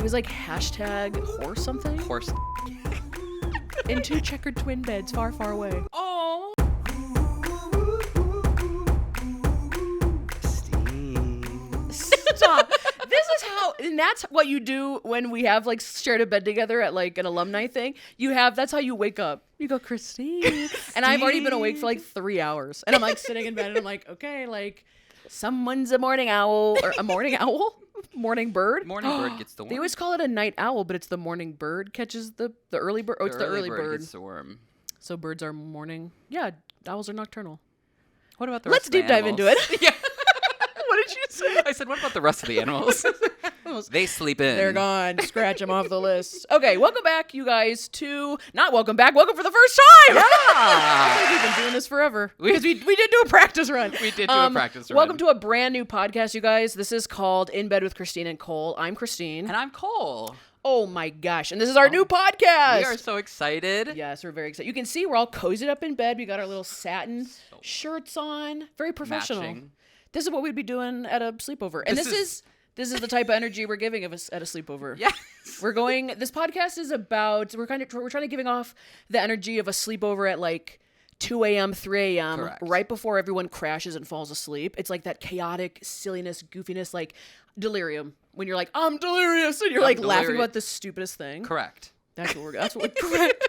was like hashtag horse something. Horse. In two checkered twin beds far, far away. Oh. Stop. This is how, and that's what you do when we have like shared a bed together at like an alumni thing. That's how you wake up. You go, Christine. And I've already been awake for like 3 hours. And I'm like sitting in bed and I'm like, okay, like someone's a morning owl or a morning owl. Morning bird. Morning bird gets the worm. They always call it a night owl, but it's the morning bird catches the early bird. Oh, it's the early bird. Gets the worm. So birds are morning. Yeah, owls are nocturnal. What about the Let's rest of the deep dive into it. Yeah. What did you say? I said, what about the rest of the animals? They sleep in. They're gone. Scratch them off the list. Okay, welcome back, you guys, not welcome back, welcome for the first time. Yeah. I feel like we've been doing this forever. Because we did do a practice run. We did do a practice run. Welcome to a brand new podcast, you guys. This is called In Bed with Christine and Cole. I'm Christine. And I'm Cole. Oh my gosh. And this is our new podcast. We are so excited. Yes, we're very excited. You can see we're all cozied up in bed. We got our little satin shirts on. Very professional. Matching. This is what we'd be doing at a sleepover. And this is the type of energy we're giving of us at a sleepover. Yes. This podcast is about, we're trying to giving off the energy of a sleepover at like 2 a.m., 3 a.m., Correct. right before everyone crashes and falls asleep. It's like that chaotic silliness, goofiness, like delirium. When you're like, I'm delirious, and you're like laughing about the stupidest thing. Correct. That's what we're correct.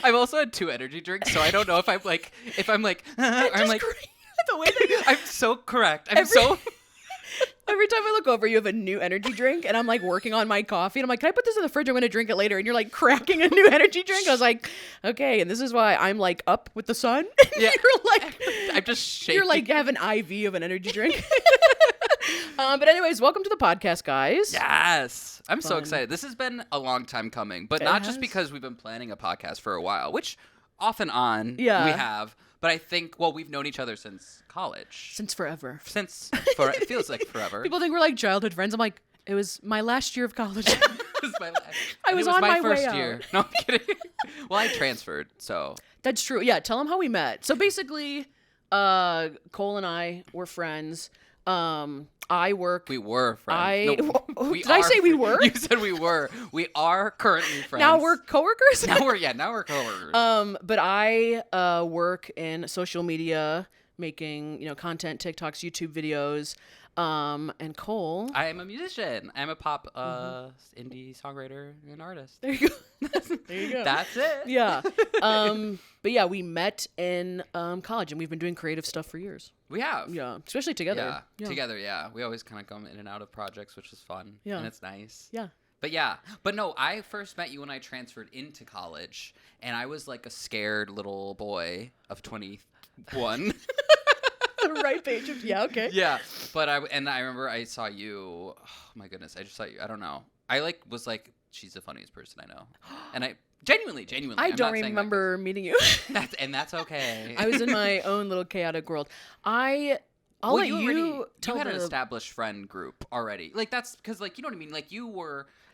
I've also had 2 energy drinks, so I don't know if I'm like, I'm like, the way that I'm so correct. Every time I look over, you have a new energy drink, and I'm like working on my coffee, and I'm like, can I put this in the fridge? I'm going to drink it later. And you're like cracking a new energy drink. I was like, okay. And this is why I'm like up with the sun. Yeah. You're like, I'm just shaking. You're like have an IV of an energy drink. But anyways, welcome to the podcast, guys. Yes. I'm so Fun. excited. This has been a long time coming, but It not has. just because we've been planning a podcast for a while, which off and on we Yeah. have. But I think, we've known each other since college. Since forever. It feels like forever. People think we're like childhood friends. I'm like, it was my last year of college. It was my last- I was it was on my way first out. year. No, I'm kidding. Well, I transferred, so. That's true. Yeah, tell them how we met. So basically, Cole and I were friends. I work. We were friends. Did I say we were? You said we were. We are currently friends. Now we're coworkers. Now we're coworkers. But I work in social media, making content, TikToks, YouTube videos. And Cole. I am a musician. I'm a pop indie songwriter and artist. There you go. There you go. That's it. Yeah. But yeah, we met in college, and we've been doing creative stuff for years. We have. Yeah, especially together. Yeah, together, yeah. We always kind of come in and out of projects, which is fun. Yeah. And it's nice. Yeah. But no, I first met you when I transferred into college, and I was like a scared little boy of 21. The right page of, yeah, okay. Yeah, but I remember I saw you. Oh my goodness, I just saw you. I don't know. I was like, she's the funniest person I know, and I genuinely. I I'm don't not saying remember meeting you. That's okay. I was in my own little chaotic world. I'll let you tell had an established friend group already. Like that's because you know what I mean. Like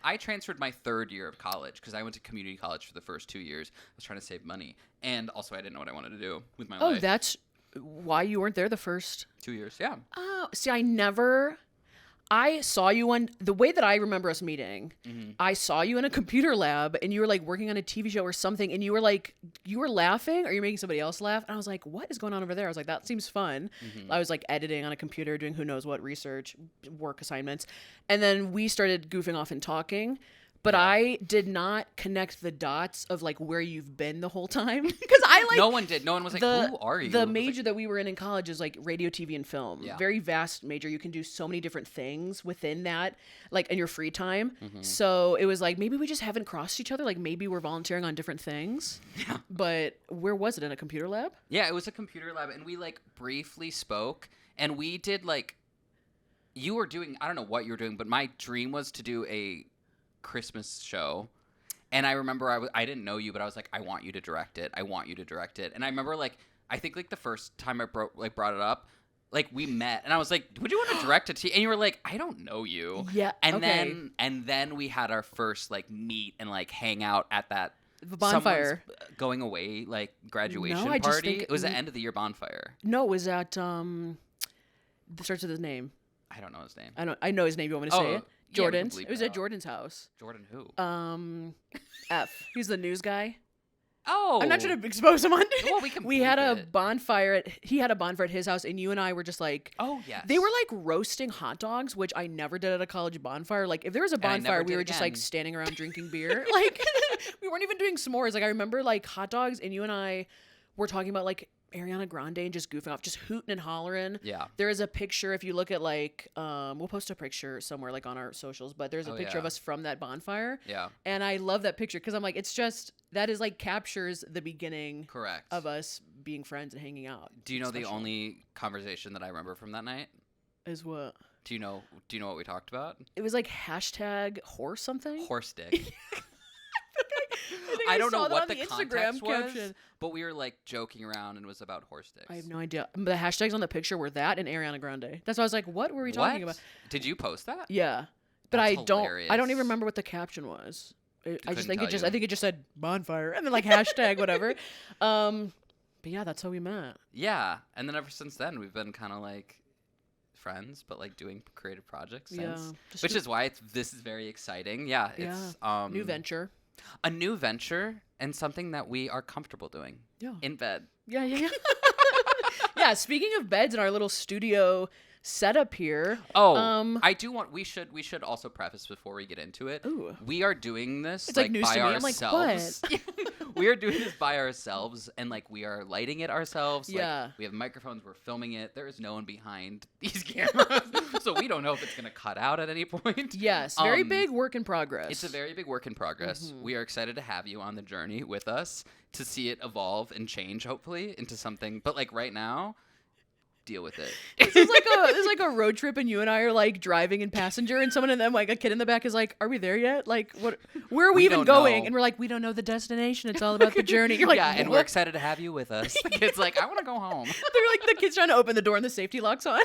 I transferred my 3rd year of college because I went to community college for the first 2 years. I was trying to save money, and also I didn't know what I wanted to do with my life. Oh, that's why you weren't there the first 2 years. Yeah. Oh, see, I saw you the way that I remember us meeting, I saw you in a computer lab, and you were like working on a TV show or something, and you were laughing, or you're making somebody else laugh, and I was like, what is going on over there? I was like, that seems fun. I was like editing on a computer, doing who knows what research, work assignments, and then we started goofing off and talking. But yeah. I did not connect the dots of like where you've been the whole time. Because no one did. No one was like, who are you? The major that we were in college is like radio, TV, and film. Yeah. Very vast major. You can do so many different things within that, like in your free time. So it was like, maybe we just haven't crossed each other. Like maybe we're volunteering on different things. Yeah. But where was it? In a computer lab? Yeah, it was a computer lab. And we like briefly spoke. And we did like, you were doing, I don't know what you were doing, but my dream was to do a Christmas show, and I remember I didn't know you, but I was like, I want you to direct it. And I remember I think the first time I brought it up, we met, and I was like, would you want to direct it? And you were like, I don't know you. Yeah. And okay. then we had our first meet and hang out at that the bonfire going away graduation I just party. think It was the end of the year bonfire. No, it was at starts with his name. I don't know his name. I know his name. You want me to say it? Jordan's. It was at Jordan's house. Jordan who? F. He's the news guy. Oh. I'm not trying to expose him on. Well, we can. We had a bonfire. He had a bonfire at his house, and you and I were just like. Oh yes. They were like roasting hot dogs, which I never did at a college bonfire. Like if there was a bonfire, we were just like standing around drinking beer. Like we weren't even doing s'mores. Like I remember like hot dogs, and you and I were talking about like Ariana Grande and just goofing off, just hooting and hollering. Yeah. There is a picture, if you look at like, we'll post a picture somewhere like on our socials, but there's a picture of us from that bonfire. Yeah. And I love that picture because I'm like, it's just, that is like captures the beginning correct of us being friends and hanging out. Do you know the only conversation that I remember from that night? Is what? Do you know what we talked about? It was like hashtag horse something? Horse dick. I don't know what the context was, but we were like joking around and it was about horse dicks. I have no idea. The hashtags on the picture were that and Ariana Grande. That's why I was like, what were we talking about? Did you post that? Yeah. But That's I don't even remember what the caption was. I think it just said bonfire and then like hashtag whatever. But yeah, that's how we met. Yeah. And then ever since then we've been kind of like friends, but like doing creative projects since. Which is why this is very exciting. Yeah. It's new venture. A new venture and something that we are comfortable doing. Yeah. In bed. Yeah. Yeah, speaking of beds in our little studio setup here. I do want we should also preface before we get into it. Ooh. We are doing this it's like news by to me. ourselves. I'm like, what? We are doing this by ourselves and like we are lighting it ourselves. Yeah. Like, we have microphones, we're filming it. There is no one behind these cameras. So we don't know if it's gonna cut out at any point. Yes. Very big work in progress. It's a very big work in progress. Mm-hmm. We are excited to have you on the journey with us to see it evolve and change hopefully into something. But like right now, deal with it. This is like a road trip and you and I are like driving in passenger and someone in them like a kid in the back is like, are we there yet? Like where are we even going? Know. And we're like, we don't know the destination. It's all about the journey. You're like, yeah, what? And we're excited to have you with us. The kid's like, I want to go home. They're like the kid's trying to open the door and the safety lock's on.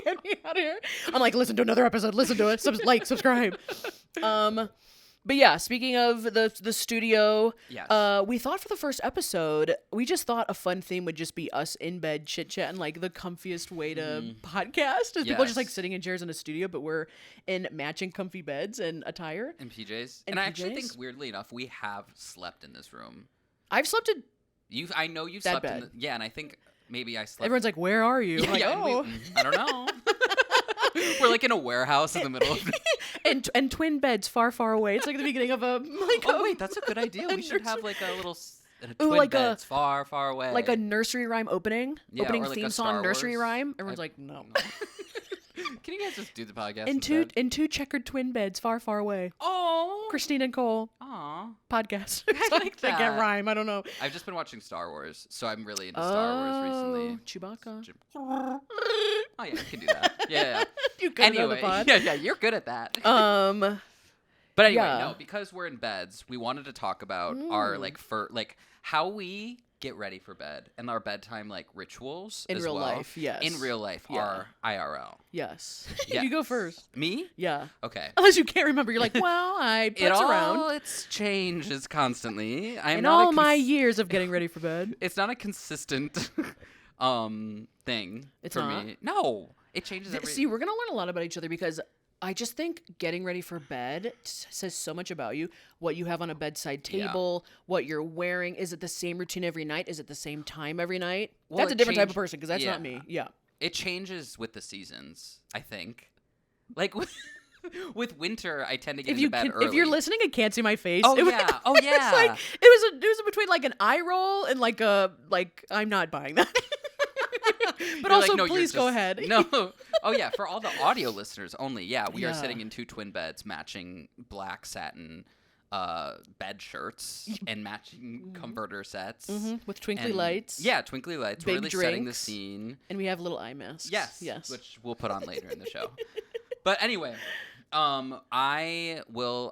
Get me out of here. I'm like, listen to another episode, listen to it. Subscribe. But yeah, speaking of the studio, yes. We thought for the first episode, we just thought a fun theme would just be us in bed chit-chatting, like the comfiest way to podcast is people just like sitting in chairs in a studio, but we're in matching comfy beds and attire. And PJs. And I actually think, weirdly enough, we have slept in this room. I've slept in I know you've slept bed. Yeah, and I think maybe I slept. Everyone's like, where are you? Yeah, like, oh. I don't know. We're like in a warehouse in the middle of and twin beds far, far away. It's like the beginning of a like. Oh wait, that's a good idea. We should have like a little twin beds far, far away. Like a nursery rhyme opening like theme song nursery rhyme. Everyone's like, no. Can you guys just do the podcast? In two checkered twin beds far, far away. Oh, Christine and Cole. Aw, podcast. I like that. They get rhyme. I don't know. I've just been watching Star Wars, so I'm really into Star Wars recently. Chewbacca. Oh yeah, I can do that. Yeah. You good anyway, the pod. Yeah, you're good at that. But anyway, no, because we're in beds, we wanted to talk about our how we get ready for bed and our bedtime like rituals in as real well. life. Yes, in real life, our IRL. Yes. You go first. Me? Yeah. Okay. Unless you can't remember, you're like, well, I putz around. It changes constantly. In all my years of getting ready for bed, it's not a consistent thing it's for not? me. No, it changes every. See, we're gonna learn a lot about each other because I just think getting ready for bed says so much about you. What you have on a bedside table, what you're wearing. Is it the same routine every night? Is it the same time every night? Well, that's a different type of person because that's not me. Yeah. It changes with the seasons, I think. Like with winter, I tend to get into bed early. If you're listening and can't see my face, oh yeah. It's like, it was between like an eye roll and like I'm not buying that. But also, please go ahead. No. Oh, yeah. For all the audio listeners only. Yeah. We are sitting in two twin beds, matching black satin bed shirts and matching converter sets. With twinkly lights. Yeah, twinkly lights. Big We're really drinks, setting the scene. And we have little eye masks. Yes. Which we'll put on later in the show. But anyway, I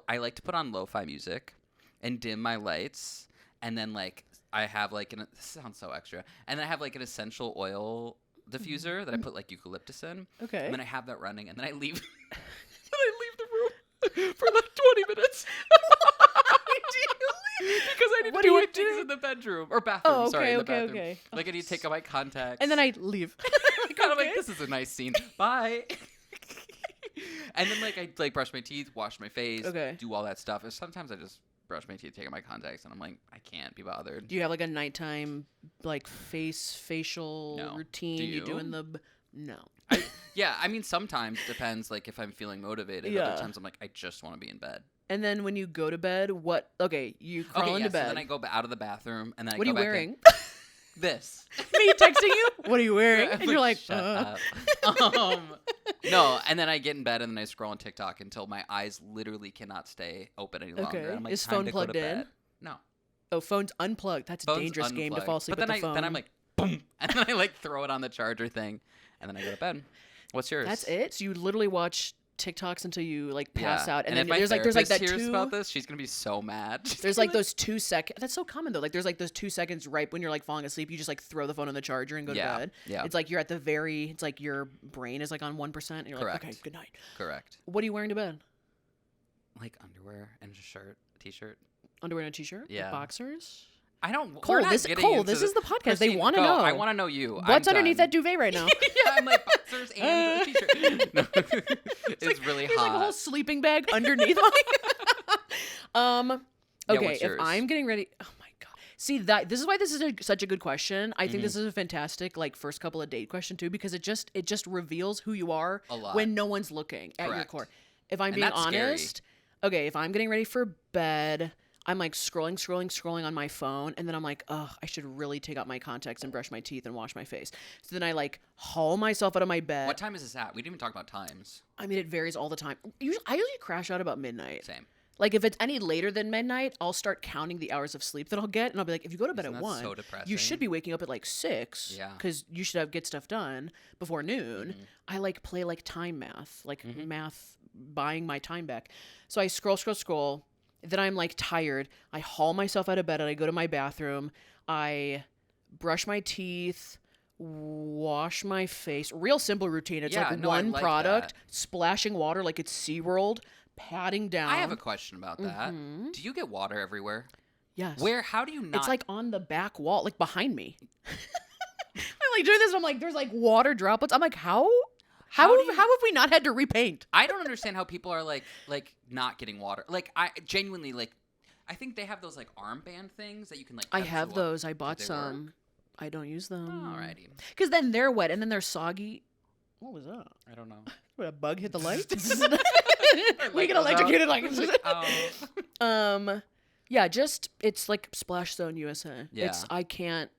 like to put on lo-fi music and dim my lights and then like I have like this sounds so extra. And then I have like an essential oil diffuser that I put like eucalyptus in. Okay. And then I have that running and then I leave the room for like 20 minutes. Because I need to do things in the bedroom or bathroom. Oh, okay, sorry, in the okay, bathroom. okay. Like I need to take out my contacts. And then I leave. Kind of like, this is a nice scene. Bye. And then like I like brush my teeth, wash my face, Okay. do all that stuff. And sometimes I just brush my teeth, take out my contacts, and I'm like, I can't be bothered. Do you have like a nighttime like facial No. routine? Do You you? doing the no? Yeah, I mean sometimes depends. Like if I'm feeling motivated, Yeah. other times I'm like, I just want to be in bed. And then when you go to bed, what? Okay, you crawl into bed. So then I go out of the bathroom, and then What I are go you back wearing? in. This. Me texting you. What are you wearing? I'm And you're like, shut up. No, and then I get in bed and then I scroll on TikTok until my eyes literally cannot stay open any longer. Okay. I'm like, Is time phone to plugged go to in? bed. No. Oh, phone's unplugged. That's a Phone's dangerous game to unplugged. fall asleep but with then the phone. then I'm like, boom, and then I like throw it on the charger thing, and then I go to bed. What's yours? That's it. So you literally watch TikToks until you like pass out, and if then my there's like that therapist hears two. about this, she's gonna be so mad. There's like those 2 seconds. That's so common though. Like there's like those 2 seconds right when you're like falling asleep. You just like throw the phone on the charger and go to bed. Yeah. It's like you're at the very. It's like your brain is like on 1%, and you're Correct. like, okay, good night. Correct. What are you wearing to bed? Like underwear and a shirt, a t-shirt. Underwear and a t-shirt. Yeah. Like boxers. I don't. Cole, we're not this getting Cole. into This is the podcast. They Christine, want to go. know. I want to know you. What's I'm underneath done. that duvet right now? Yeah, I'm like boxers and a t-shirt. No. It's like, really There's hot. like a whole sleeping bag underneath my. Okay, what's if yours? I'm getting ready, oh my god. See this is why this is such a good question. I think this is a fantastic like first couple of date question too, because it just reveals who you are A lot. when no one's looking at your Correct. core. If I'm And being that's scary. honest, okay, if I'm getting ready for bed, I'm like scrolling on my phone, and then I'm like, ugh, I should really take out my contacts and brush my teeth and wash my face. So then I like haul myself out of my bed. What time is this at? We didn't even talk about times. I mean, it varies all the time. I usually crash out about midnight. Same. Like if it's any later than midnight, I'll start counting the hours of sleep that I'll get, and I'll be like, if you go to bed Isn't at that 1, so you depressing? should be waking up at like 6. Yeah. Because you should get stuff done before noon. I like play like time math, like math, buying my time back. So I scroll. Then I'm like tired. I haul myself out of bed and I go to my bathroom. I brush my teeth, wash my face. Real simple routine. It's Yeah, like no, I one like product, that. splashing water like it's SeaWorld, patting down. I have a question about that. Do you get water everywhere? Yes. Where? How do you not? It's like on the back wall, like behind me. I'm like doing this. And I'm like, there's like water droplets. I'm like, how have we not had to repaint? I don't understand how people are like not getting water. Like I genuinely like. I think they have those like armband things that you can like. I touch have the those. I Do bought they some. work? I don't use them. Alrighty. Because then they're wet and then they're soggy. What was that? I don't know. What, a bug hit the light? we light get goes out. electrocuted like. Oh. Yeah, just it's like Splash Zone USA. Yeah. I can't.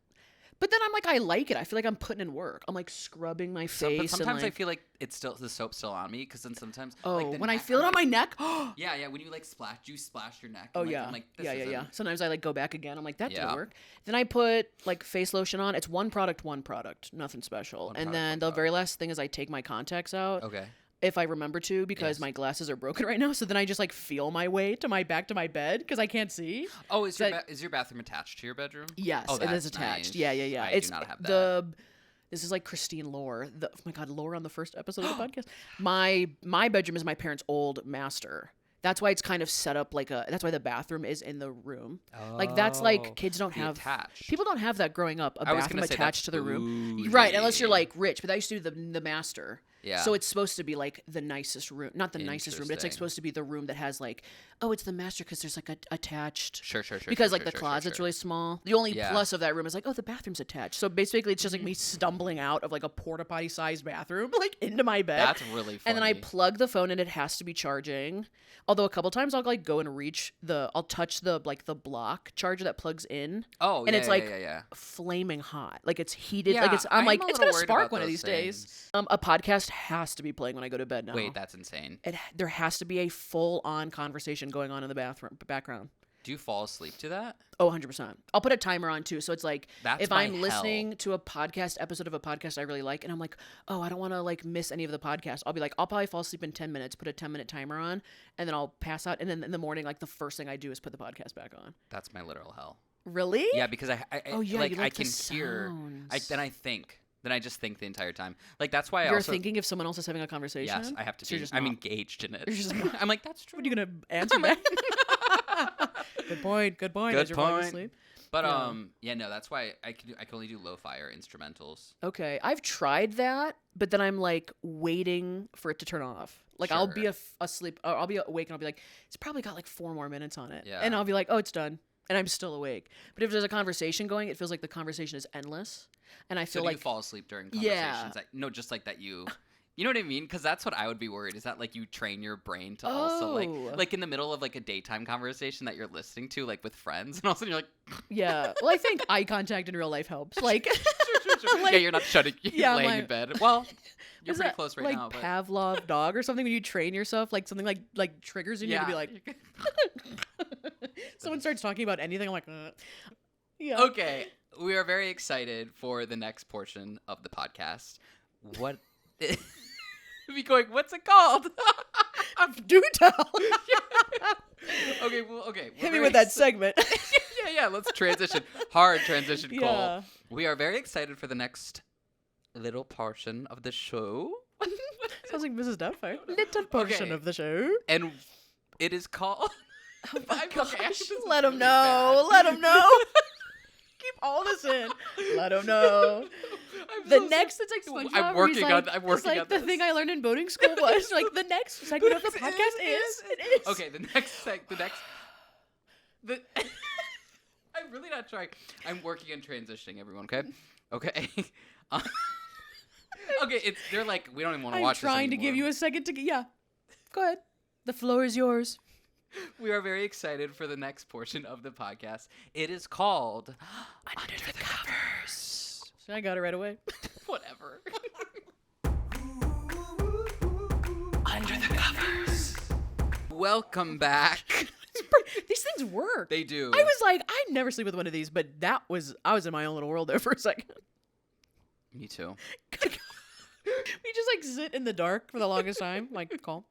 But then I'm like, I like it. I feel like I'm putting in work. I'm like scrubbing my face. But sometimes and, I like, feel like it's still the soap's still on me because then sometimes. oh, like, the when I neck, feel it I'm on my like- neck. Yeah, when you like splash, you splash your neck. Oh and, like, yeah, I'm like, this yeah. isn't- Sometimes I like go back again. I'm like, that didn't Yeah. work. Then I put like face lotion on. It's one product, nothing special. One and product, then one the product. very last thing is I take my contacts out Okay. if I remember to because Yes. my glasses are broken right now. So then I just like feel my way to my bed because I can't see. Oh, is That- is your bathroom attached to your bedroom? Yes, Oh, it is that's attached. nice. Yeah. I It's do not have that. This is like Christine Lore. Oh my God, Lore on the first episode of the podcast. My bedroom is my parents' old master. That's why it's kind of set up like that's why the bathroom is in the room. Like that's Oh, like kids don't the have attached. people don't have that growing up. A I was bathroom gonna say attached that's to the room, bougie. right? Unless you're like rich, but that used to be the master. Yeah. So it's supposed to be like the nicest room, not the nicest room, but it's like Interesting. supposed to be the room that has like, oh, it's the master because there's like a attached. Sure. Because sure, like the sure, closet's sure. really small. The only Yeah. plus of that room is like, oh, the bathroom's attached. So basically, it's just like me stumbling out of like a porta potty sized bathroom, like into my bed. That's really funny. And then I plug the phone and it has to be charging. Although a couple times I'll like go and reach I'll touch the block charger that plugs in. Oh, and yeah, it's like yeah. flames hot, like it's heated, Yeah, like it's. I'm like a it's little gonna worried spark about one of those these days. things. A podcast has to be playing when I go to bed now. Wait, that's insane. There has to be a full on conversation going on in the background. Do you fall asleep to that? Oh, 100%. I'll put a timer on too. So it's like That's if my I'm hell. listening to a podcast episode of a podcast I really like and I'm like, oh, I don't want to like miss any of the podcast. I'll be like, I'll probably fall asleep in 10 minutes, put a 10-minute timer on, and then I'll pass out. And then in the morning, like the first thing I do is put the podcast back on. That's my literal hell. Really? Yeah, because I Oh, yeah, like you I like the can hear. sounds. Then I think. Then I just think the entire time. Like that's why I You're also. thinking if someone else is having a conversation? Yes, I have to So you're be. just I'm not- engaged in it. You're just not- I'm like that's true. What are you going to answer back? Good point. Good as you're falling point. asleep. But yeah, no, that's why I can only do lo-fi or instrumentals. Okay, I've tried that, but then I'm like waiting for it to turn off. Like I'll be asleep, or I'll be awake, and I'll be like, it's probably got like 4 more minutes on it, Yeah. and I'll be like, oh, it's done, and I'm still awake. But if there's a conversation going, it feels like the conversation is endless, and I feel So do like you fall asleep during conversations? Yeah. No, just like that you know what I mean? Because that's what I would be worried. Is that like you train your brain to also like in the middle of like a daytime conversation that you're listening to like with friends, and all of a sudden you're like, yeah. Well, I think eye contact in real life helps. Like, sure. like Yeah, you're not shutting, laying in bed. Well, you're is pretty that close right like now. But Pavlov dog or something when you train yourself, like something like triggers in you to be like, someone starts talking about anything, I'm like, yeah. Okay, we are very excited for the next portion of the podcast. What? Be going, what's it called? Do tell. Okay, well, okay. Hit me with that segment. Yeah, let's transition. Hard transition, Cole. Yeah. We are very excited for the next little portion of the show. Sounds like Mrs. Doubtfire. Little portion Okay. of the show. And it is called... Oh my gosh. this is Let him really know. bad. Let him know. Keep all this in. Let him know. The next, it's like SpongeBob. I'm where he's working like, on. I'm working it's like on the this. thing I learned in boating school was like the next segment of the podcast is. Okay, the next. I'm really not trying. I'm working on transitioning. Everyone, okay? Okay. Okay. They're like we don't even want to watch. I'm trying to give you a second to. Yeah. Go ahead. The floor is yours. We are very excited for the next portion of the podcast. It is called Under the Covers. So I got it right away. Whatever. Under the Covers. Welcome back. These things work. They do. I was like, I'd never sleep with one of these, but I was in my own little world there for a second. Me too. We just like sit in the dark for the longest time. Like, call.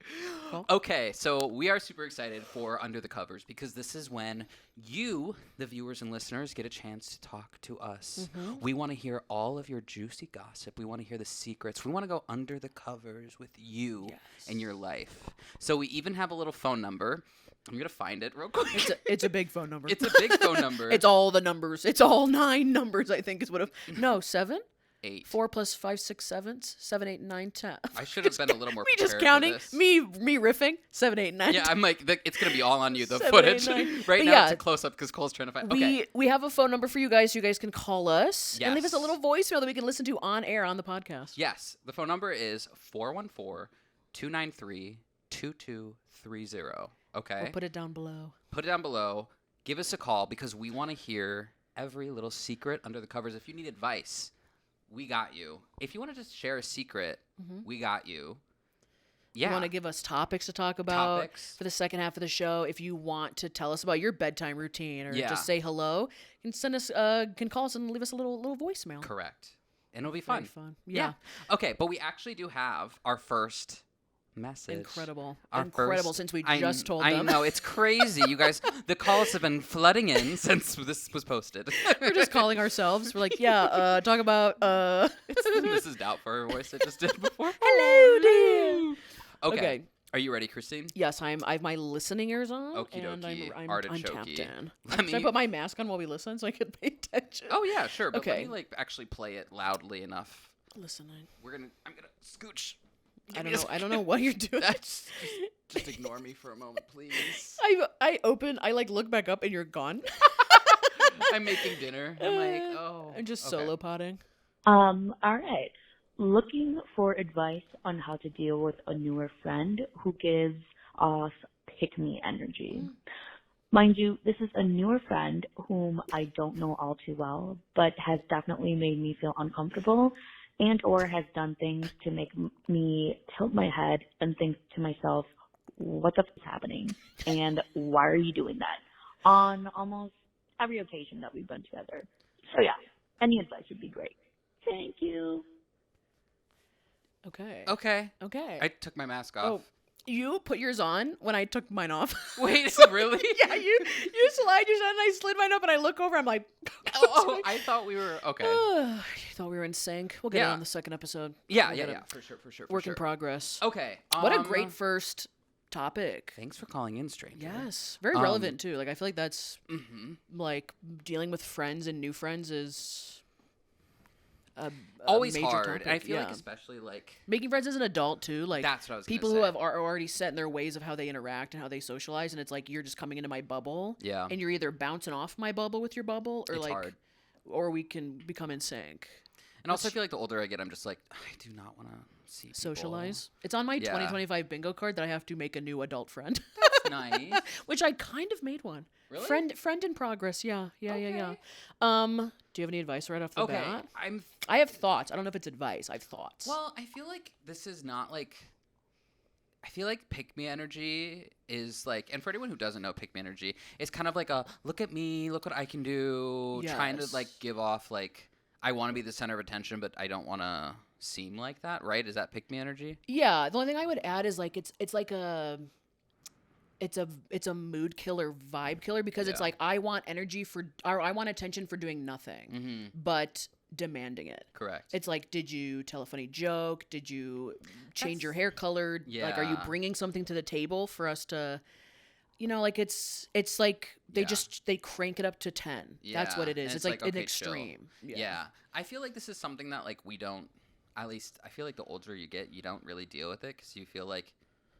Okay, so we are super excited for Under the Covers because this is when you, the viewers and listeners, get a chance to talk to us. Mm-hmm. We want to hear all of your juicy gossip. We want to hear the secrets. We want to go under the covers with you and your life. So we even have a little phone number. I'm going to find it real quick. It's a big phone number. It's a big phone number. It's all the numbers. It's all 9 numbers, I think is what. No, 7? 8. 4 plus 5, 6, 7, 7, 8, 9, 10. I should have been a little more me prepared just counting. for this. Me riffing. 7, 8, 9. Yeah, I'm like, it's going to be all on you, the 7, footage. 8, 9. Right But now yeah, it's a close-up because Cole's trying to find... Okay. We have a phone number for you guys. You guys can call us and leave us a Yes. little voicemail that we can listen to on air on the podcast. Yes. The phone number is 414-293-2230. Okay? We'll put it down below. Put it down below. Give us a call because we want to hear every little secret under the covers. If you need advice, we got you. If you want to just share a secret, we got you. Yeah. You want to give us topics to talk about for the second half of the show. If you want to tell us about your bedtime routine or just say hello, you can send us, can call us and leave us a little voicemail. Correct. And it'll be fun. Very fun. Yeah. Okay, but we actually do have our first message. Incredible. Our Incredible first- since we I- just told I them. know, it's crazy. You guys, the calls have been flooding in since this was posted. We're just calling ourselves. We're like, talk about, It's the Mrs. Doubtfire voice I just did before. Hello, dear. Okay. Are you ready, Christine? Yes, I have my listening ears on. Okie and dokie, I'm artichokey. tapped in. Let Should I me- put my mask on while we listen so I can pay attention? Oh yeah, sure. But let Okay. me actually play it loudly enough. Listening. I'm gonna scooch. I don't know what you're doing. Just ignore me for a moment, please. I look back up and you're gone. I'm making dinner. I'm like, oh. I'm just okay. solo potting. All right. Looking for advice on how to deal with a newer friend who gives off pick-me energy. Mind you, this is a newer friend whom I don't know all too well, but has definitely made me feel uncomfortable and or has done things to make me tilt my head and think to myself, what the f is happening? And why are you doing that? On almost every occasion that we've been together. So yeah, any advice would be great. Thank you. Okay. Okay. Okay. I took my mask off. Oh, you put yours on when I took mine off. Wait, really? Yeah, you slide yours on and I slid mine up and I look over. I'm like, oh, I thought we were okay. I thought we were in sync. We'll get it Yeah. on the second episode. Yeah, We'll yeah, get yeah, it. for sure. Work in progress. Okay. What a great first topic. Thanks for calling in, stranger. Yes, very relevant too. Like I feel like that's like dealing with friends and new friends is a Always major hard. topic. And I feel yeah. like especially like making friends as an adult too. Like that's what I was people gonna who say. have are already set in their ways of how they interact and how they socialize, and it's like you're just coming into my bubble. Yeah. And you're either bouncing off my bubble with your bubble, or It's like, hard. or we can become in sync. And also, I feel like the older I get, I'm just like, I do not want to see people. Socialize. It's on my Yeah. 2025 bingo card that I have to make a new adult friend. That's nice. Which I kind of made one. Really? Friend in progress. Yeah. Do you have any advice right off the Okay. bat? I'm. I have thoughts. I don't know if it's advice. I have thoughts. Well, I feel like this is not like. I feel like pick me energy is like, and for anyone who doesn't know pick me energy, it's kind of like a look at me, look what I can do, trying to Yes. like give off like I want to be the center of attention, but I don't want to seem like that, right? Is that pick me energy? Yeah, the only thing I would add is like it's like it's a mood killer, vibe killer, because it's Yeah. like I want energy or I want attention for doing nothing, Mm-hmm. but demanding it. Correct. It's like, did you tell a funny joke? Did you change your hair color? Like, are you Yeah. bringing something to the table for us to, like it's like they Yeah. they crank it up to 10. That's what Yeah, it is. and It's it's like like, an okay, chill. extreme. Yeah. I feel like this is something that like we don't. At least I feel like the older you get, you don't really deal with it because you feel like,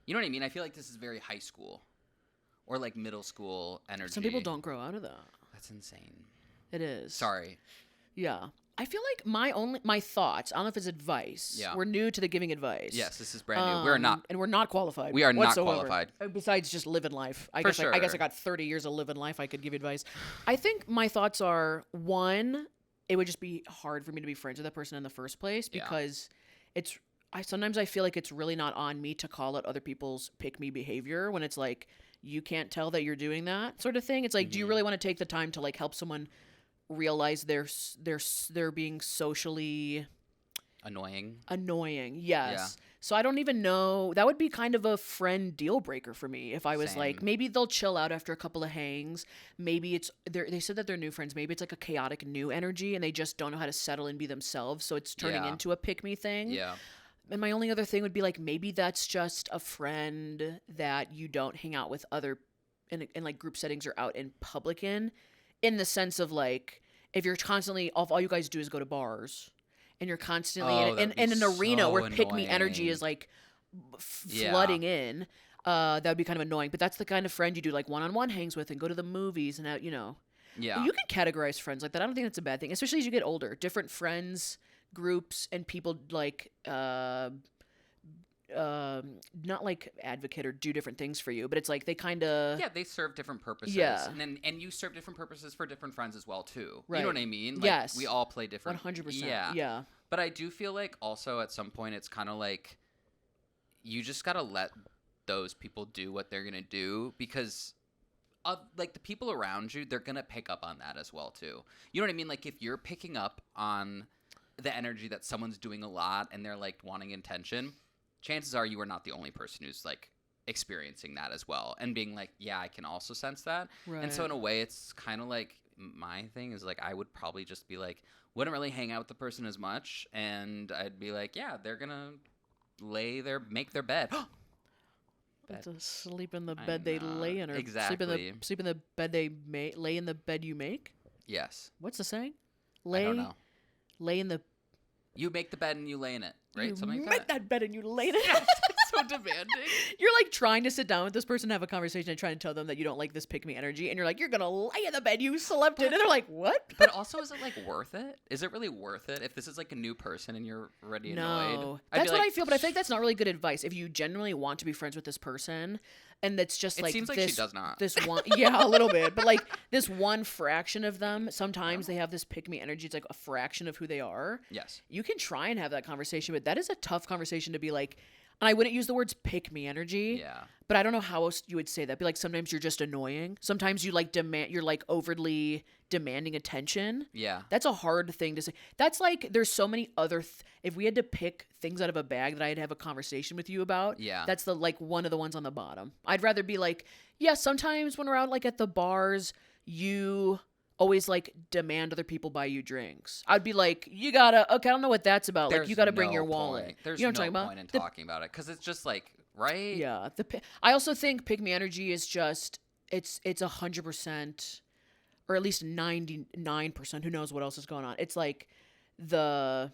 you know what I mean. I feel like this is very high school, or like middle school energy. Some people don't grow out of that. That's insane. It is. Sorry. Yeah. I feel like my thoughts, I don't know if it's advice. Yeah. We're new to the giving advice. Yes, this is brand new. We're not. And we're not qualified. We are not whatsoever. qualified. Besides just living life. I For guess I sure. got 30 years of living life. I could give you advice. I think my thoughts are, one, it would just be hard for me to be friends with that person in the first place Yeah. because sometimes I feel like it's really not on me to call out other people's pick me behavior when it's like you can't tell that you're doing that sort of thing. It's like, do you really want to take the time to like help someone realize they're being socially Annoying. Yes. So I don't even know. That would be kind of a friend deal breaker for me if I was like, Same. maybe they'll chill out after a couple of hangs. Maybe they said that they're new friends. Maybe it's like a chaotic new energy and they just don't know how to settle and be themselves. So it's turning Yeah. into a pick me thing. Yeah. And my only other thing would be like, maybe that's just a friend that you don't hang out with other in like group settings or out in public in the sense of like, if you're constantly, all you guys do is go to bars and you're constantly Oh, in that'd be an arena so where pick me energy annoying. is like Yeah. flooding in, that would be kind of annoying. But that's the kind of friend you do like one-on-one hangs with and go to the movies and out, Yeah. you can categorize friends like that. I don't think that's a bad thing, especially as you get older. Different friends, groups, and people like not like advocate or do different things for you, but it's like they kind of Yeah, they serve different purposes. Yeah. And you serve different purposes for different friends as well too. Right. You know what I mean? Like, Yes. we all play different. 100%. Yeah. Yeah. But I do feel like also at some point it's kind of like you just gotta let those people do what they're gonna do because like the people around you, they're gonna pick up on that as well too. You know what I mean? Like if you're picking up on the energy that someone's doing a lot and they're like wanting attention, chances are you are not the only person who's like experiencing that as well and being like, yeah, I can also sense that. Right. And so in a way it's kind of like my thing is like I would probably just be like wouldn't really hang out with the person as much and I'd be like, yeah, they're gonna make their bed. But to sleep in the I'm bed they not- lay in, or Exactly. sleep in the bed they lay in the bed you make. Yes. What's the saying? I don't know. Lay in the You make the bed and you lay in it, right? You Something make like that. that bed and you laid it. It's so demanding. You're like trying to sit down with this person and have a conversation and trying to tell them that you don't like this pick me energy, and you're like, you're gonna lay in the bed you slept in, and they're like, what? But also, is it like worth it? Is it really worth it if this is like a new person and you're already annoyed? No, I'd be that's what like, I feel, but I think that's not really good advice. If you genuinely want to be friends with this person, and that's just It like seems like this, she does not. this one, yeah, a little bit, but like this one fraction of them, sometimes they have this pick me energy. It's like a fraction of who they are. Yes. You can try and have that conversation, but that is a tough conversation to be like. And I wouldn't use the words pick me energy. Yeah. But I don't know how else you would say that. Be like, sometimes you're just annoying. Sometimes you like you're like overly demanding attention. Yeah. That's a hard thing to say. That's like, there's so many other, if we had to pick things out of a bag that I'd have a conversation with you about, Yeah. that's the, like one of the ones on the bottom. I'd rather be like, yeah, sometimes when we're out like at the bars, you always like demand other people buy you drinks. I'd be like, you gotta, okay, I don't know what that's about. Like, you gotta bring your wallet. There's You know what no I'm talking point in about? talking about it because it's just like right? Yeah. I also think pick me energy is just it's 100%, or at least 99%. Who knows what else is going on? It's like the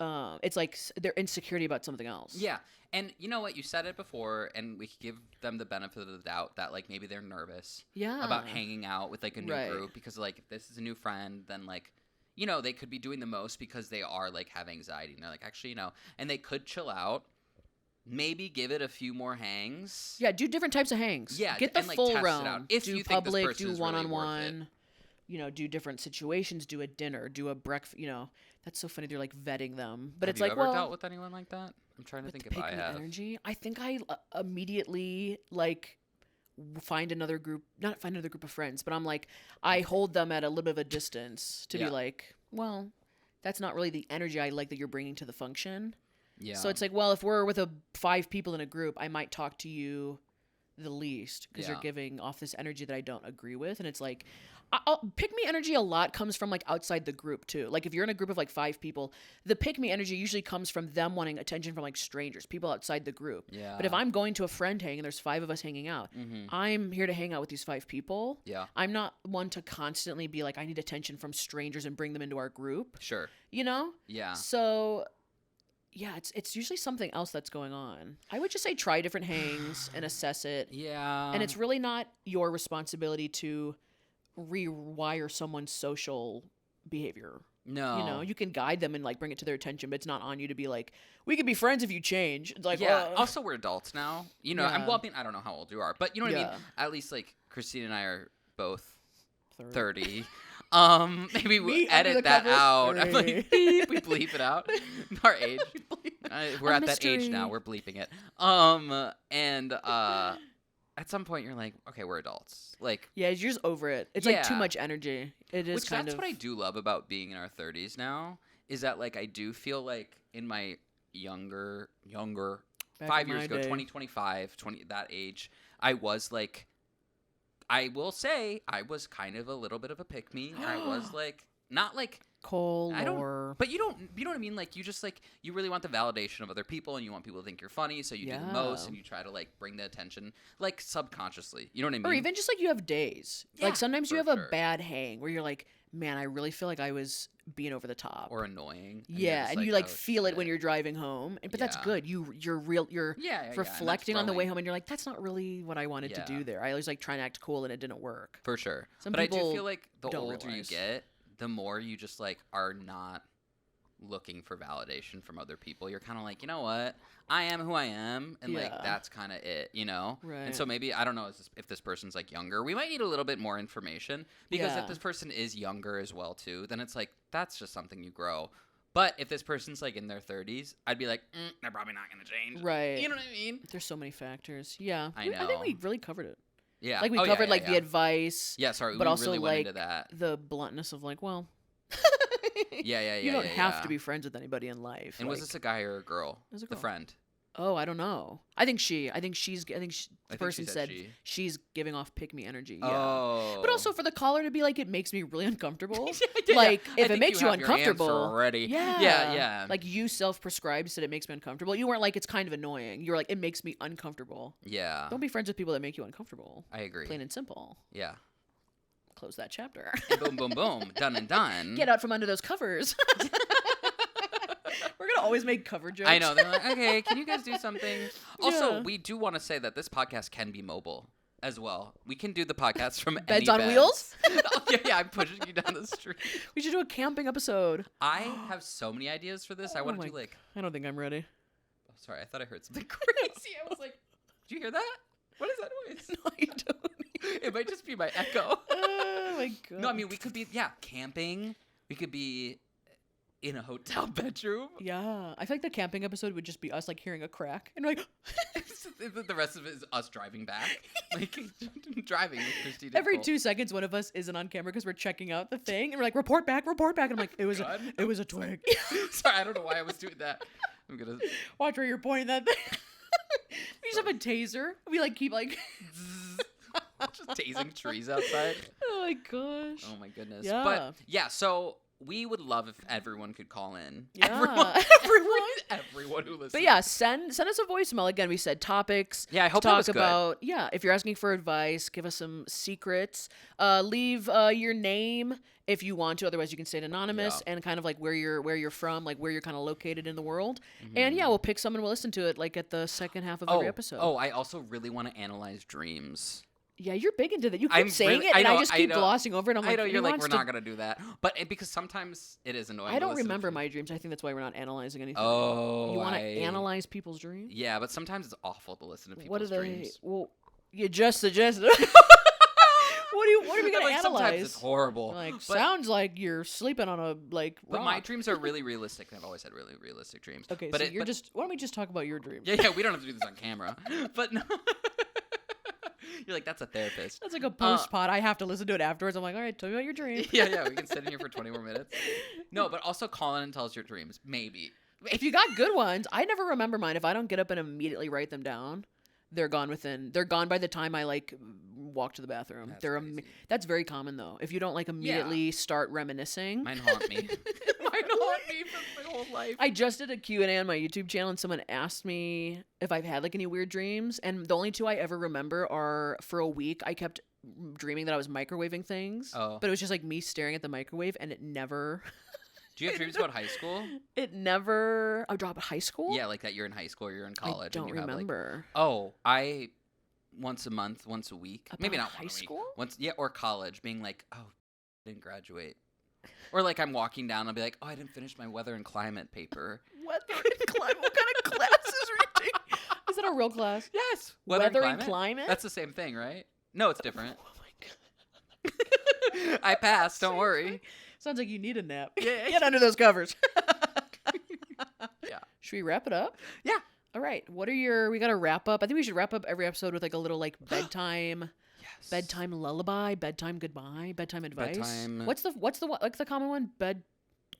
it's like their insecurity about something else. Yeah. And you know what? You said it before, and we could give them the benefit of the doubt that, like, maybe they're nervous Yeah. about hanging out with, like, a new Right. group because, like, if this is a new friend, then, like, you know, they could be doing the most because they are, like, have anxiety. And they're like, actually, you know, and they could chill out, maybe give it a few more hangs. Yeah, do different types of hangs. Yeah, Get the and, like, full test it realm. out. If do you think this public, person do is really worth it. one-on-one. You know, do different situations. Do a dinner. Do a breakfast. You know, that's so funny. They're like vetting them, but Have it's you like, ever well, dealt with anyone like that? I'm trying to with think the if pick I me have. energy. I think I immediately like find another group, not find another group of friends, but I'm like, I hold them at a little bit of a distance to be Yeah. like, well, that's not really the energy I like that you're bringing to the function. Yeah. So it's like, well, if we're with 5 people in a group, I might talk to you the least because Yeah. you're giving off this energy that I don't agree with. And it's like, pick me energy a lot comes from like outside the group too. Like if you're in a group of like 5 people, the pick me energy usually comes from them wanting attention from like strangers, people outside the group. Yeah. But if I'm going to a friend hang and there's 5 of us hanging out, I'm here to hang out with these 5 people. Yeah. I'm not one to constantly be like, I need attention from strangers and bring them into our group, Sure. you know? Yeah. So yeah, it's usually something else that's going on. I would just say try different hangs and assess it. Yeah. And it's really not your responsibility to rewire someone's social behavior. no. You know, you can guide them and like bring it to their attention, but it's not on you to be like, we could be friends if you change. It's like, yeah. well, Also, we're adults now. You know, Yeah. I mean, I don't know how old you are, but you know what I Yeah. mean. At least like Christine and I are both 30. 30. Maybe we'll Me under edit the that covers, out. I'm 30. like, beep, we bleep it out. Our age. We're A at that age now. mystery. We're bleeping it. And at some point you're like, okay, we're adults. Like, Yeah, you're just over it. It's like too Yeah. much energy. It is which kind that's of what I do love about being in our 30s now is that like I do feel like in my younger back 5 in years my ago, day. 2025, 20 that age, I was like, I will say I was kind of a little bit of a pick me. I was like, not like Cole I don't, or but you know what I mean? Like you just like, you really want the validation of other people and you want people to think you're funny. So you do the most Yeah. and you try to like bring the attention like subconsciously. You know what I mean? or even just like you have days. Like Yeah, sometimes you for have sure. a bad hang where you're like, man, I really feel like I was being over the top. or annoying. And you're yeah, just and you like "Oh, feel it when shit." you're driving home. But that's Yeah. good. You're Yeah, yeah, and that's reflecting on the way growing. home and you're like, that's not really what I wanted to Yeah. do there. I was like trying to act cool and it didn't work. For sure. Some But I do people feel like the don't older realize. you get, the more you just like are not looking for validation from other people. You're kind of like, you know what? I am who I am, and like Yeah. that's kind of it, you know. Right. And so maybe I don't know if this person's like younger. We might need a little bit more information because Yeah. if this person is younger as well too, then it's like that's just something you grow. But if this person's like in their 30s, I'd be like, they're probably not gonna change. Right. You know what I mean? There's so many factors. Yeah. I I think know. we really covered it. Yeah. Like we Oh, yeah, covered yeah, like yeah. the advice, Yeah. Sorry, but we also, really went like, into that. the bluntness of like, well, Yeah, yeah, yeah. you don't yeah, have yeah. to be friends with anybody in life. And was like- this a guy or a girl? It was a The girl. friend. Oh, I don't know. I think she's. the I think she person said said she. she's giving off pick me energy. Yeah. Oh. But also for the caller to be like, it makes me really uncomfortable. Yeah, like I if it think makes you have your answer uncomfortable, already. yeah, Yeah. Like you self-prescribed said it makes me uncomfortable. You weren't like it's kind of annoying. You were like it makes me uncomfortable. Yeah. Don't be friends with people that make you uncomfortable. I agree. Plain and simple. Yeah. Close that chapter. And boom, boom, boom. Done and done. Get out from under those covers. We're gonna always make cover jokes. I know. They're like, okay, can you guys do something? Also, Yeah. we do want to say that this podcast can be mobile as well. We can do the podcast from Beds any on beds. wheels? Oh, yeah, I'm pushing you down the street. We should do a camping episode. I have so many ideas for this. I want Oh to do my- like. I don't think I'm ready. Oh, sorry, I thought I heard something crazy. I was like, did you hear that? What is that noise? No, I don't. It might just be my echo. Oh my god. No, I mean we could be camping. We could be in a hotel bedroom. Yeah, I feel like the camping episode would just be us like hearing a crack and like The rest of it is us driving back, like driving with Christine. and every Cole. 2 seconds one of us isn't on camera because we're checking out the thing and we're like report back. And I'm like it was God. it was a twig. Sorry, I don't know why I was doing that. I'm gonna. Watch where you're pointing that thing. We just have a taser. We like keep like. Just tasing trees outside. Oh my gosh. Oh my goodness. Yeah. But yeah, so we would love if everyone could call in. Yeah. Everyone who listens. But yeah, send us a voicemail. Again, we said topics. Yeah, I hope to that talk was good. about. Yeah, if you're asking for advice, give us some secrets. Leave your name if you want to. Otherwise, you can stay anonymous and kind of like where you're from, like where you're kind of located in the world. And yeah, we'll pick someone. We'll listen to it like at the second half of every episode. Oh, I also really want to analyze dreams. Yeah, you're big into that. You keep I'm saying really- it, I and know, I just I keep know. glossing over it. I'm I like, know who you're like, wants we're to- not gonna do that, but because sometimes it is annoying. I to don't listen to remember people. my dreams. I think that's why we're not analyzing anything. Oh, You want to analyze people's dreams? Yeah, but sometimes it's awful to listen to What are people's they? dreams. Well, you just suggested. What are we gonna Like, analyze? sometimes it's horrible. Like, but, sounds like you're sleeping on a like but rock. my dreams are really realistic. I've always had really realistic dreams. Okay, but so you're just. Why don't we just talk about your dreams? Yeah, we don't have to do this on camera. But no. You're like, that's a therapist. That's like a post pod. I have to listen to it afterwards. I'm like, all right, tell me about your dream. Yeah, we can sit in here for 20 more minutes. No, but also call in and tell us your dreams. Maybe. If you got good ones, I never remember mine. If I don't get up and immediately write them down, they're gone by the time I like walk to the bathroom. That's They're crazy. that's very common though. If you don't like immediately start reminiscing. Mine haunt me. Mine haunt me for my whole life. I just did a Q&A on my YouTube channel and someone asked me if I've had like any weird dreams, and the only two I ever remember are for a week I kept dreaming that I was microwaving things. Oh. But it was just like me staring at the microwave and it never Do you have dreams about high school? I dropped high school? Yeah, like that you're in high school or you're in college. I don't and you remember. Have, like, I once a month, once a week. Maybe About not high once a week. school? Once, yeah, or college, being like, oh, I didn't graduate. Or like I'm walking down, I'll be like, oh, I didn't finish my weather and climate paper. Weather and climate? What kind of classes are you taking? Is that a real class? Yes, Weather and climate? That's the same thing, right? No, it's different. Oh my god. I passed. Don't worry. Sounds like you need a nap. Yeah. Get under those covers. Yeah. Should we wrap it up? Yeah. All right. We got to wrap up. I think we should wrap up every episode with like a little like bedtime, Yes. bedtime lullaby, bedtime goodbye, bedtime advice. Bedtime- What's the like the common one?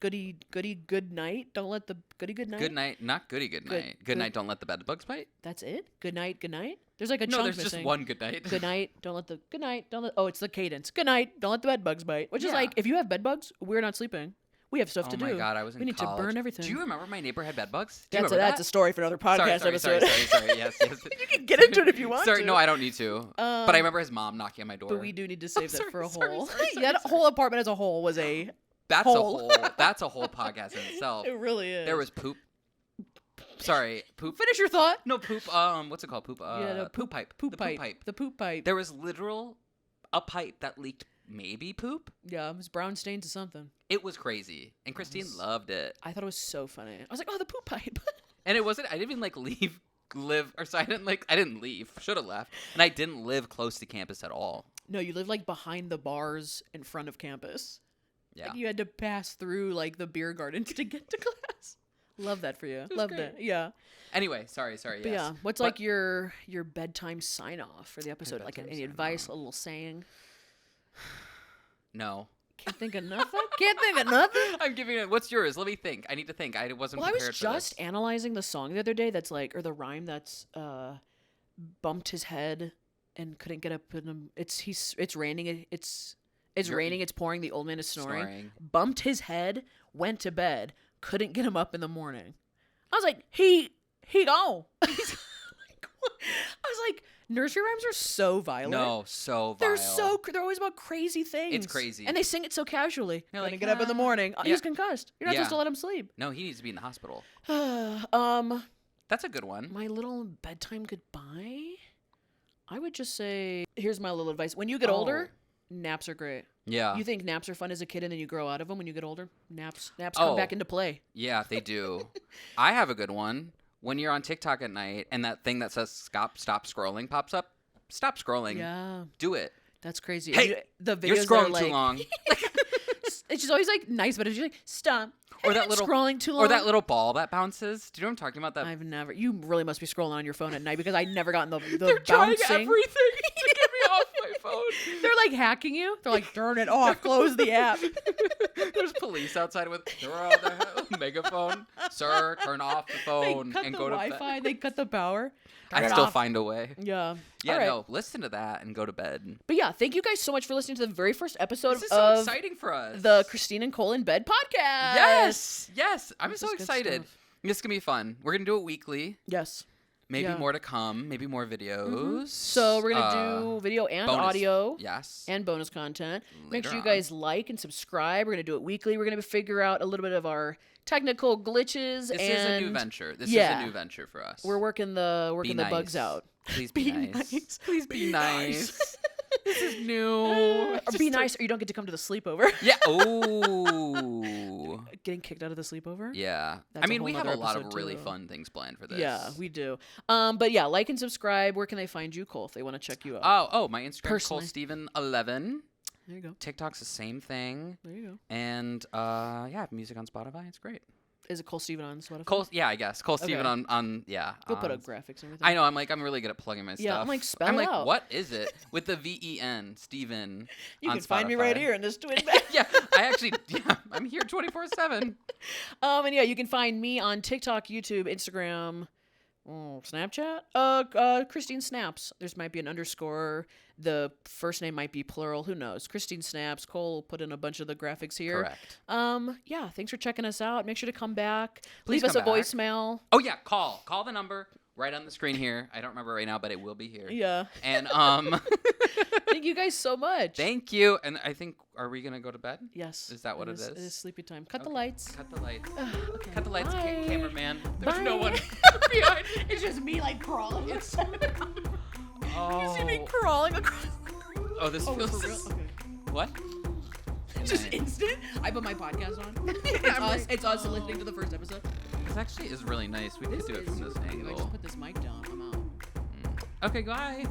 Goody good night. Don't let the goody good night. Good night, not goody good night. Good night, don't let the bed bugs bite. That's it. Good night. Good night. There's like a No, chunk there's missing. just one good night. Good night. Don't let the good night. Don't let. Oh, it's the cadence. Good night. Don't let the bed bugs bite. Which is Yeah. like if you have bed bugs, we're not sleeping. We have stuff Oh to my do. god, I was in We need college. to burn everything. Do you remember my neighbor had bed bugs? Do you That's a, remember that's a that? story for another podcast episode. Sorry. Yes. You can get into it if you want Sorry, to. no, I don't need to. But I Um, remember his mom knocking on my door. But we do need to save that Sorry, for a sorry, whole. sorry, Yeah, that whole apartment as a whole was a. That's hole. That's a whole podcast in itself. It really is. There was poop. Sorry, poop. Finish your thought. No poop. What's it called? Poop. No, poop pipe. Poop The pipe. The poop pipe. There was a pipe that leaked maybe poop. Yeah, it was brown stains or something. It was crazy, and Christine loved it. I thought it was so funny. I was like, oh, the poop pipe. And it wasn't. I didn't even like live, or so I didn't leave. Should have left, and I didn't live close to campus at all. No, you live like behind the bars in front of campus. Yeah. Like you had to pass through like the beer gardens to get to class. Love that for you. was Love great. that. Yeah. Anyway, sorry. But Yes. yeah, what's But- like your bedtime sign off for the episode? Like bedtime any sign advice, off. a little saying? No. Can't think of nothing. Can't think of nothing. I'm giving it. What's yours? Let me think. I need to think. I wasn't Well, I prepared was for just this. analyzing the song the other day. That's like, or the rhyme that's bumped his head and couldn't get up in him. It's raining. It's raining. It's pouring. The old man is snoring. Bumped his head. Went to bed. Couldn't get him up in the morning. I was like, he gone. I was like, nursery rhymes are so violent. No, so vile. They're always about crazy things. It's crazy. And they sing it so casually. You're Gonna like, get up in the morning. Oh, yeah. He's concussed. You're not Yeah. supposed to let him sleep. No, he needs to be in the hospital. Um, That's a good one. my little bedtime goodbye. I would just say, here's my little advice. When you get older, naps are great. Yeah. You think naps are fun as a kid and then you grow out of them when you get older? Naps come Oh. back into play. Yeah, they do. I have a good one. When you're on TikTok at night and that thing that says stop scrolling pops up, stop scrolling. Yeah, Do it. that's crazy. Hey, the videos You're are scrolling like, too long. It's just always like nice, but it's just like stop. Or Hey, that little scrolling too long. Or that little ball that bounces. Do you know what I'm talking about? That I've never. You really must be scrolling on your phone at night because I never gotten the they're trying bouncing. everything to get me off my phone. They're like hacking you. They're like, turn it off. Close the app. There's police outside with their megaphone. Sir, turn off the phone They cut and the go to Wi-Fi. bed. They cut the power. Turn I it still off. find a way. Yeah. Yeah, All right. no, listen to that and go to bed. But yeah, thank you guys so much for listening to the very first episode This is so of exciting for us. the Christine and Cole in Bed podcast. Yes. I'm This so is good excited. stuff. This is going to be fun. We're going to do it weekly. Yes. Maybe Yeah. more to come. Maybe more videos. So we're going to do video and bonus. audio. Yes. And bonus content. Make Later sure you on. guys like and subscribe. We're going to do it weekly. We're going to figure out a little bit of our technical glitches. This and is a new venture. This is yeah. a new venture for us. We're working the Be bugs nice. out. Please be nice. Please be nice. This is new. Or be nice, or you don't get to come to the sleepover. Yeah. Oh. Getting kicked out of the sleepover. Yeah. That's I a mean, whole we have a nother lot of episode, really too. fun things planned for this. Yeah, we do. But yeah, like and subscribe. Where can they find you, Cole, if they want to check you out? Oh, my Instagram is Personally. ColeSteven11. There you go. TikTok's the same thing. There you go. And yeah, I have music on Spotify. It's great. Is it Cole Steven on Spotify? I guess. Cole Steven Okay. on yeah. We'll put on- up graphics and everything. I know. I'm really good at plugging my stuff. Yeah, I'm like, spell I'm it like, out. what is it with the VEN, Steven? You on can find me right Spotify? here in this twin bed. Yeah, I'm here 24/7. And yeah, you can find me on TikTok, YouTube, Instagram, Snapchat. Christine Snaps. There's might be an underscore. The first name might be plural. Who knows? Christine Snaps. Cole will put in a bunch of the graphics here. Correct. Yeah. Thanks for checking us out. Make sure to come back. Please Leave us a come back. voicemail. Oh yeah, call the number right on the screen here. I don't remember right now, but it will be here. Yeah. And Thank you guys so much. thank you. And I think, are we gonna go to bed? Yes. Is that what it is? It is sleepy time. Cut the Okay. lights. Cut the lights. Okay. Cut the lights, Bye. cameraman. There's no Bye. one behind. It's just me like crawling. Oh. You see me crawling across. Oh, this Oh, feels. for real? Okay. What? Just Nice. instant. I put my podcast on. It's us listening to the first episode. This actually is really nice. We did do it from this I angle. just put this mic down. I'm out. Okay, bye.